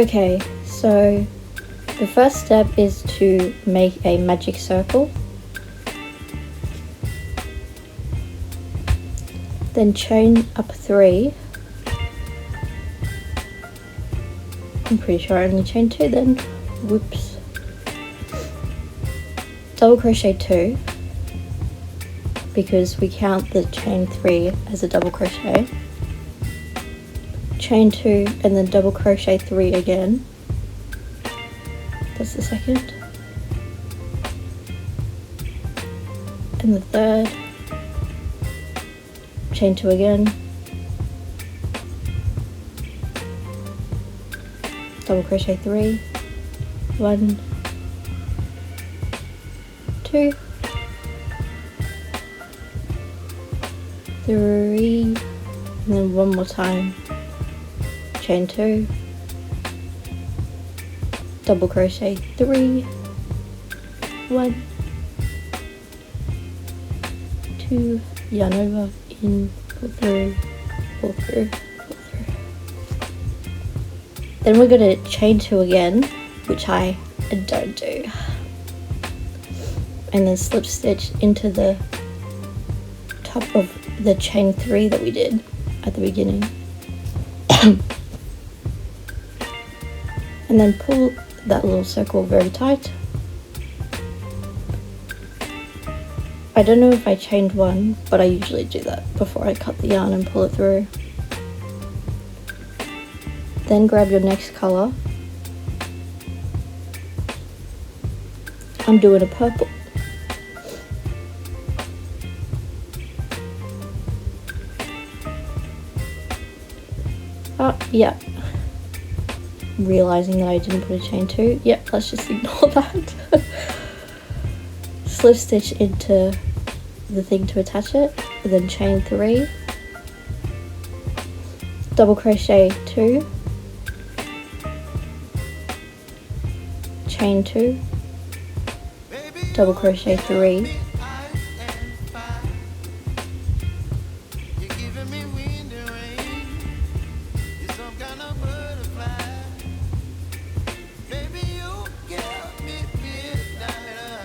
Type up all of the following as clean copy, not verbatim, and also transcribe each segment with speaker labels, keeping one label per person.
Speaker 1: Okay, so the first step is to make a magic circle. Then chain up 3. I'm pretty sure I only chained 2 then. Whoops. Double crochet 2 because we count the chain 3 as a double crochet. Chain 2 and then double crochet 3 again. That's the second. And the third. Chain 2 again. Double crochet 3. 1, 2, 3, and then one more time. Chain 2, double crochet 3, 1, 2, yarn over, in, pull through, pull through, pull through. Then we're going to chain 2 again, which I don't do, and then slip stitch into the top of the chain 3 that we did at the beginning. And then pull that little circle very tight. I don't know if I chained 1, but I usually do that before I cut the yarn and pull it through. Then grab your next colour. I'm doing a purple. Oh, yeah. Realising that I didn't put a chain 2. Yep, let's just ignore that. Slip stitch into the thing to attach it, and then chain 3. Double crochet 2. Chain 2. Double crochet 3.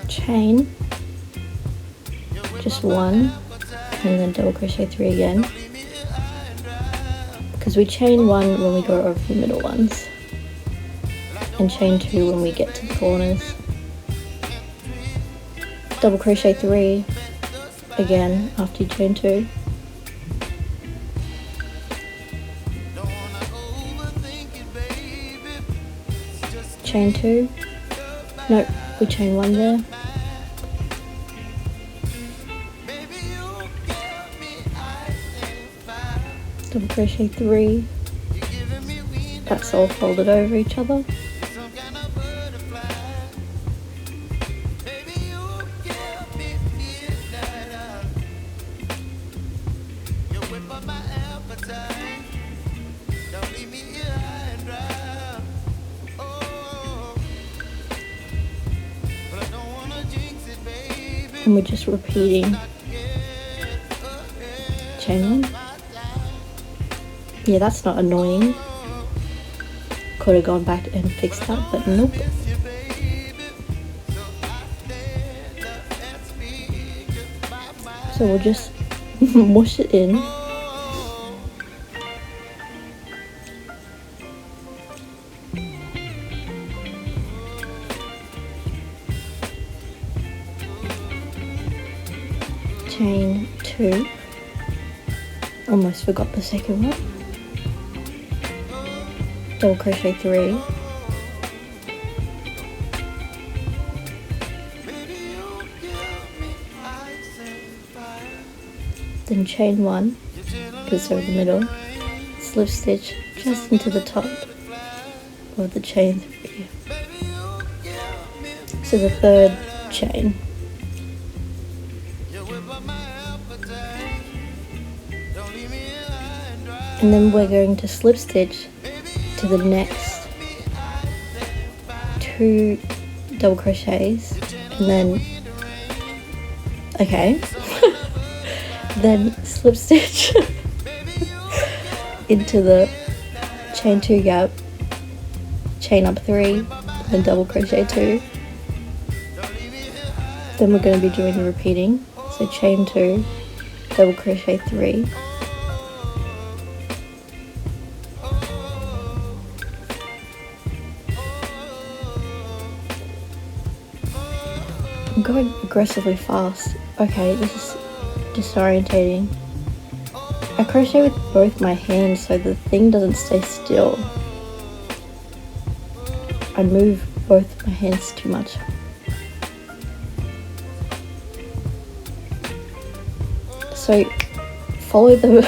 Speaker 1: Chain, just 1, and then double crochet 3 again, because we chain 1 when we go over the middle ones, and chain 2 when we get to the corners. Double crochet 3 again after you chain 2. Chain 2. Nope, we chain 1 there. Double crochet 3. That's all folded over each other. And we're just repeating chain 1. Yeah, that's not annoying. Could have gone back and fixed that, but nope. So we'll just mush it in. Chain 2. Almost forgot the second one. Double crochet 3. Then chain 1 because they're in the middle. Slip stitch just into the top of the chain 3. So the third chain. And then we're going to slip stitch to the next 2 double crochets, and then then slip stitch into the chain 2 gap, chain up 3, then double crochet 2. Then we're going to be doing the repeating, so chain 2, double crochet 3, I'm going aggressively fast. Okay, this is disorientating. I crochet with both my hands so the thing doesn't stay still. I move both my hands too much. So follow the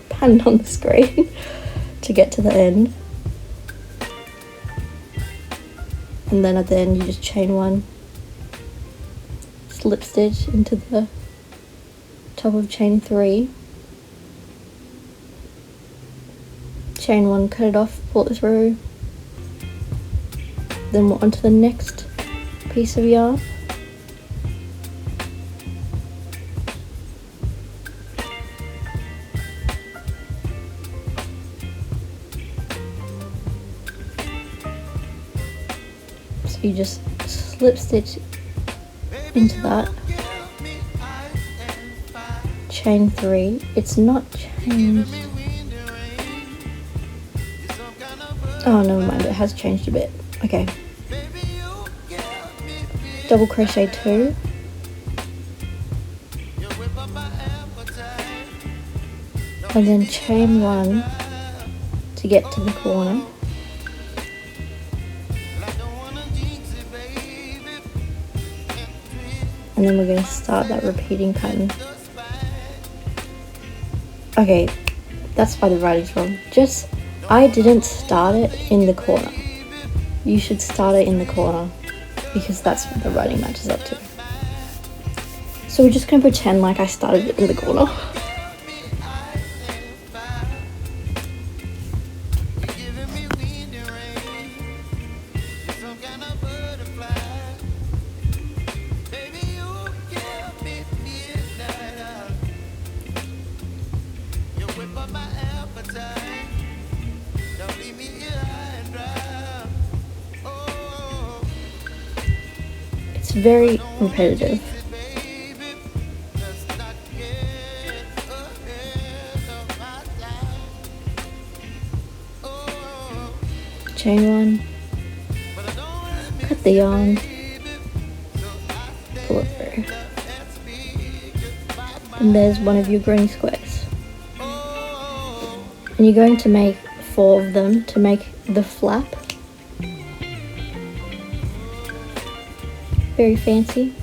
Speaker 1: pattern on the screen to get to the end. And then at the end you just chain 1, slip stitch into the top of chain 3, chain 1, cut it off, pull it through, then we're on to the next piece of yarn. So you just slip stitch into that, chain 3, it's not changed, oh never mind, it has changed a bit, okay, double crochet 2, and then chain 1 to get to the corner, and then we're going to start that repeating pattern. Okay, that's why the writing's wrong. I didn't start it in the corner. You should start it in the corner because that's what the writing matches up to. So we're just going to pretend like I started it in the corner. It's very repetitive. Chain 1, cut the yarn, pull it through, and there's one of your granny squares. And you're going to make 4 of them to make the flap. Very fancy.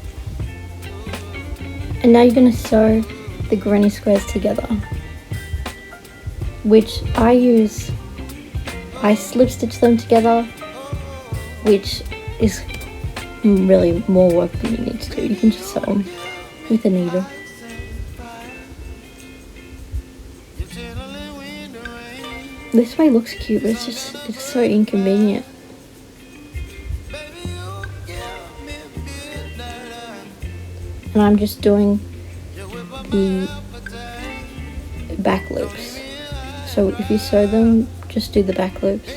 Speaker 1: And now you're going to sew the granny squares together, which I slip stitch them together, which is really more work than you need to do. You can just sew them with a needle. This way looks cute, but it's so inconvenient. And I'm just doing the back loops. So if you sew them, just do the back loops.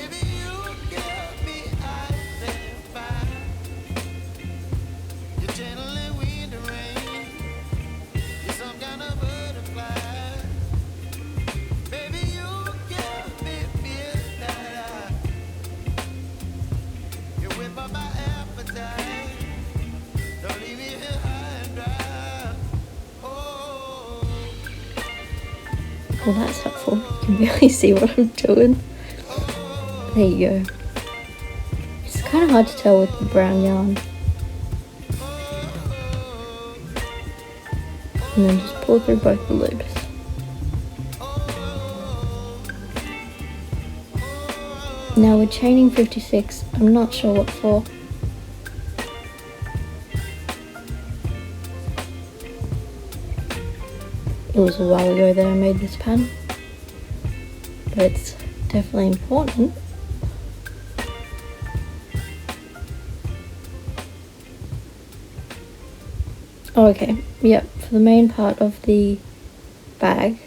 Speaker 1: Well, that's helpful. You can really see what I'm doing. There you go. It's kind of hard to tell with the brown yarn. And then just pull through both the loops. Now we're chaining 56. I'm not sure what for. It was a while ago that I made this pattern, but it's definitely important. Oh, okay, yep, for the main part of the bag,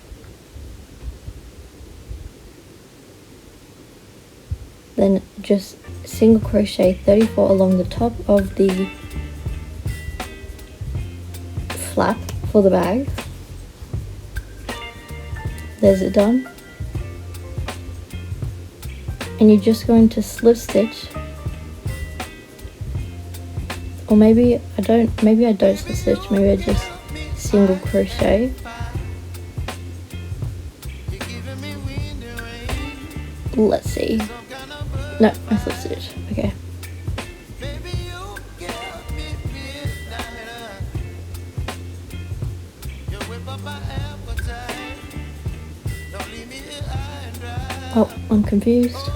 Speaker 1: then just single crochet 34 along the top of the flap for the bag. There's it done. And you're just going to slip stitch, or maybe I don't slip stitch, maybe I just single crochet. Let's see. No, I slip stitch. Okay. Oh, I'm confused.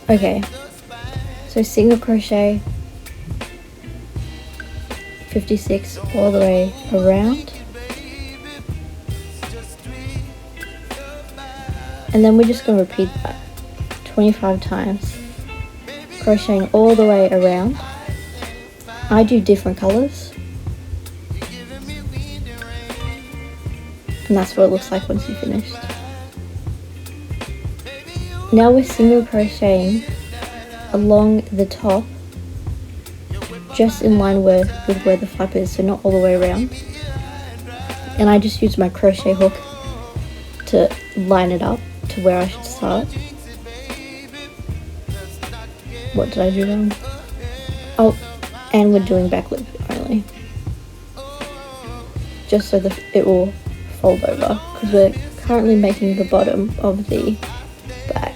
Speaker 1: Okay, so single crochet 56 all the way around, and then we're just going to repeat that 25 times, crocheting all the way around. I do different colors, and that's what it looks like once you've finished. Now we're single crocheting along the top, just in line with where the flap is, so not all the way around. And I just use my crochet hook to line it up to where I should start. What did I do wrong? Oh, and we're doing back loop only, just so that it will fold over, because we're currently making the bottom of the bag.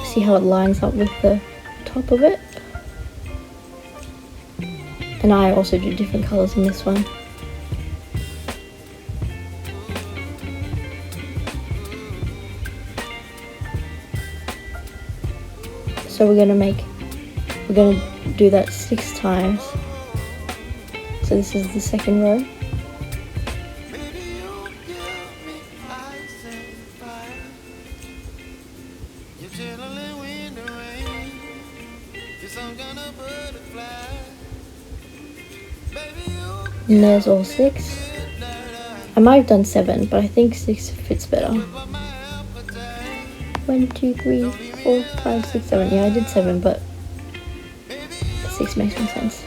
Speaker 1: See how it lines up with the top of it? And I also do different colors in this one. So we're gonna do that 6 times. So this is the second row. And there's all 6. I might have done 7, but I think 6 fits better. 1, 2, 3, 4, 5, 6, 7. Yeah, I did 7, but 6 makes more sense.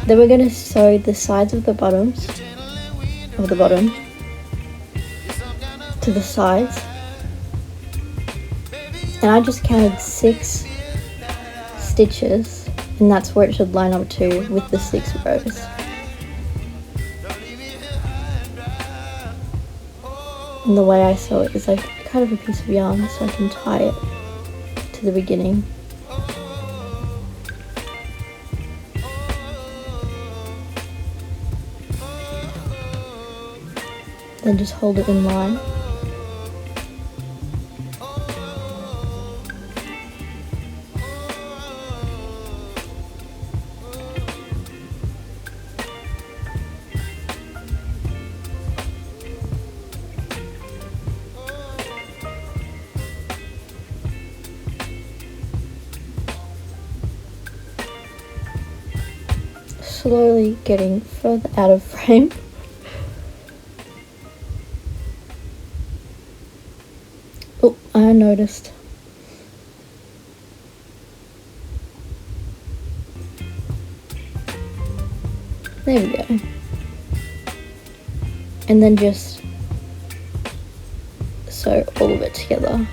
Speaker 1: Then we're going to sew the sides of the bottoms of the bottom to the sides. And I just counted 6 stitches, and that's where it should line up to with the 6 rows. And the way I sew it is I cut off a piece of yarn so I can tie it to the beginning. Then just hold it in line. Slowly getting further out of frame. Oh, I noticed. There we go. And then just sew all of it together.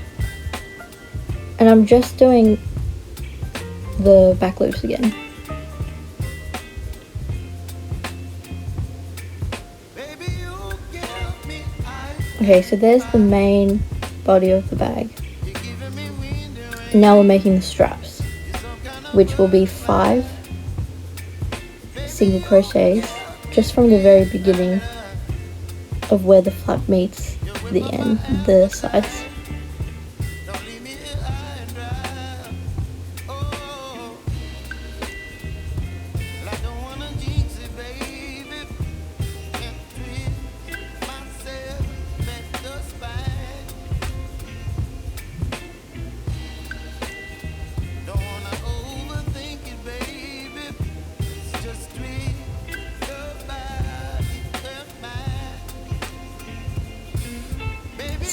Speaker 1: And I'm just doing the back loops again. Okay, so there's the main body of the bag. Now we're making the straps, which will be 5 single crochets just from the very beginning of where the flap meets the end, the sides.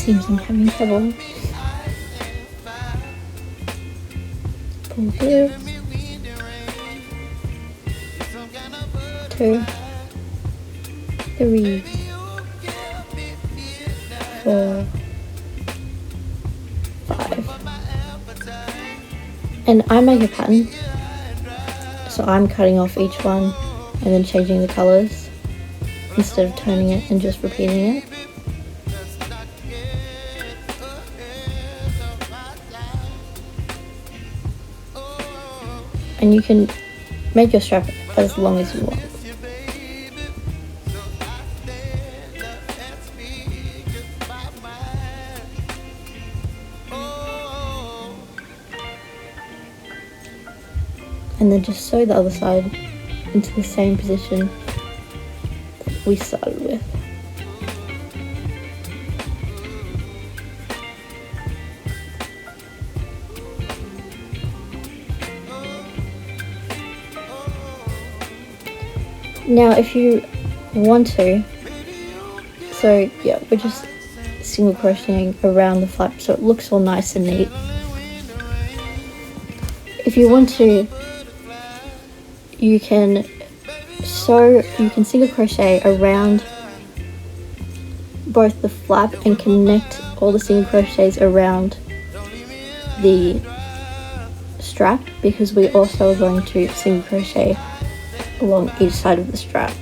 Speaker 1: seems I'm having trouble. Pull through. 2, 3, 4, 5. And I make a pattern, so I'm cutting off each one and then changing the colours instead of turning it and just repeating it. And you can make your strap as long as you want. And then just sew the other side into the same position that we started with. Now if you want to, so yeah, we're just single crocheting around the flap so it looks all nice and neat. If you want to, you can single crochet around both the flap and connect all the single crochets around the strap, because we also are going to single crochet along each side of the strap,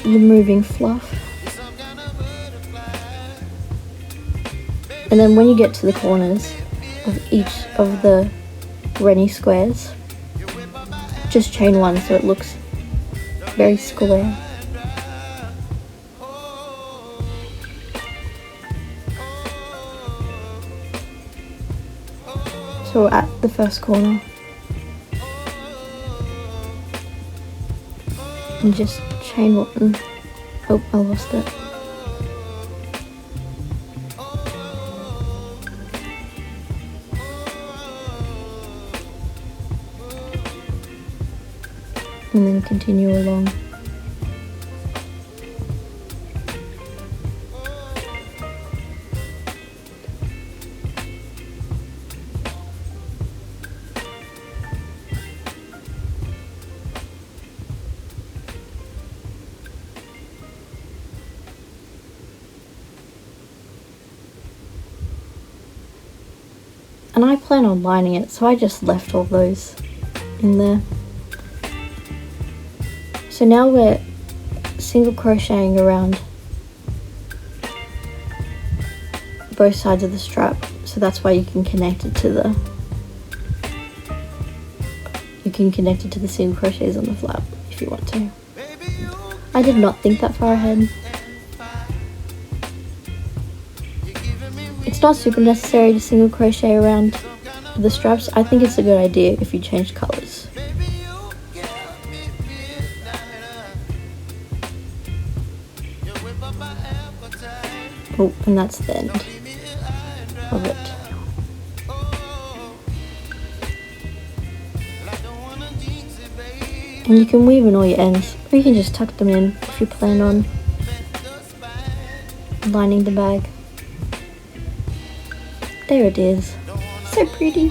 Speaker 1: removing fluff. And then when you get to the corners of each of the Rennie squares, just chain one so it looks very square. So we're at the first corner and just chain one. Oh, I lost it. And then continue along. And I plan on lining it, so I just left all those in there. So now we're single crocheting around both sides of the strap, so that's why you can connect it to the single crochets on the flap if you want to. I did not think that far ahead. It's not super necessary to single crochet around the straps. I think it's a good idea if you change colors. Oh, and that's the end of it. And you can weave in all your ends, or you can just tuck them in if you plan on lining the bag. There it is. So pretty.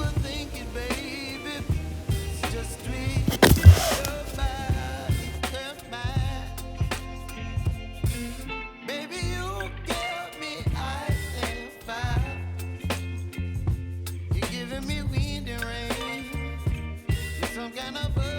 Speaker 2: Some kind of